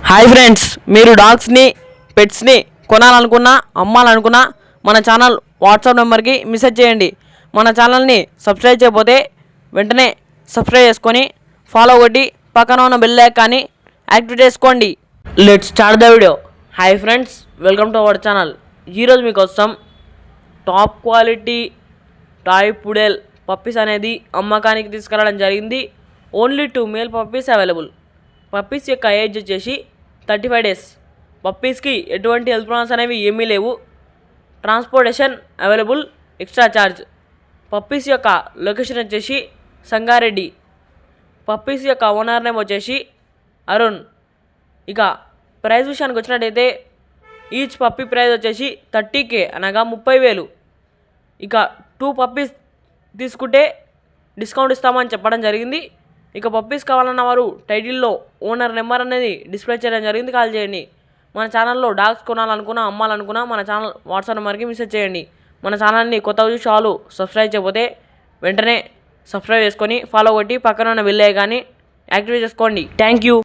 Hi friends, మీరు డాగ్స్ని పెట్స్ని కొనాలనుకున్నా అమ్మాలనుకున్నా మన channel WhatsApp నెంబర్కి మెసేజ్ చేయండి. మన ఛానల్ని సబ్స్క్రైబ్ చేయకపోతే వెంటనే సబ్స్క్రైబ్ చేసుకొని ఫాలో కొట్టి పక్కన ఉన్న బెల్ ఐకాన్ని యాక్టివేట్ చేసుకోండి. Let's start the video. Hi friends, welcome to our channel. ఈరోజు మీకోసం టాప్ క్వాలిటీ టాయ్ పుడెల్ పప్పీస్ అనేది అమ్మకానికి తీసుకురావడం జరిగింది. Only 2 male puppies available. Puppies యొక్క ఏజ్ వచ్చేసి 35 days. పప్పీస్కి ఎటువంటి హెల్త్ ప్రాబ్లమ్స్ అనేవి ఏమీ లేవు. Transportation available, extra charge. Puppies యొక్క లొకేషన్ వచ్చేసి సంగారెడ్డి. పప్పీస్ యొక్క ఓనర్ నేమ్ వచ్చేసి అరుణ్. ఇక ప్రైస్ విషయానికి వచ్చినట్టయితే ఈచ్ పప్పీ ప్రైస్ వచ్చేసి 30K, అనగా 30,000. ఇక 2 పప్పీస్ తీసుకుంటే డిస్కౌంట్ ఇస్తామని చెప్పడం జరిగింది. ఇక పప్పీస్ కావాలన్న వారు టైటిల్లో ఓనర్ నెంబర్ అనేది డిస్ప్లే చేయడం జరిగింది, కాల్ చేయండి. మన ఛానల్లో డాగ్స్ కొనాలనుకున్నా అమ్మాలనుకున్నా మన ఛానల్ వాట్సాప్ నెంబర్కి మెసేజ్ చేయండి. మన ఛానల్ని కొత్తగా చూసి వాళ్ళు సబ్స్క్రైబ్ చేయకపోతే వెంటనే సబ్స్క్రైబ్ చేసుకొని ఫాలో కొట్టి పక్కన ఉన్న బెల్ ఐకాన్ని యాక్టివేట్ చేసుకోండి. Thank you.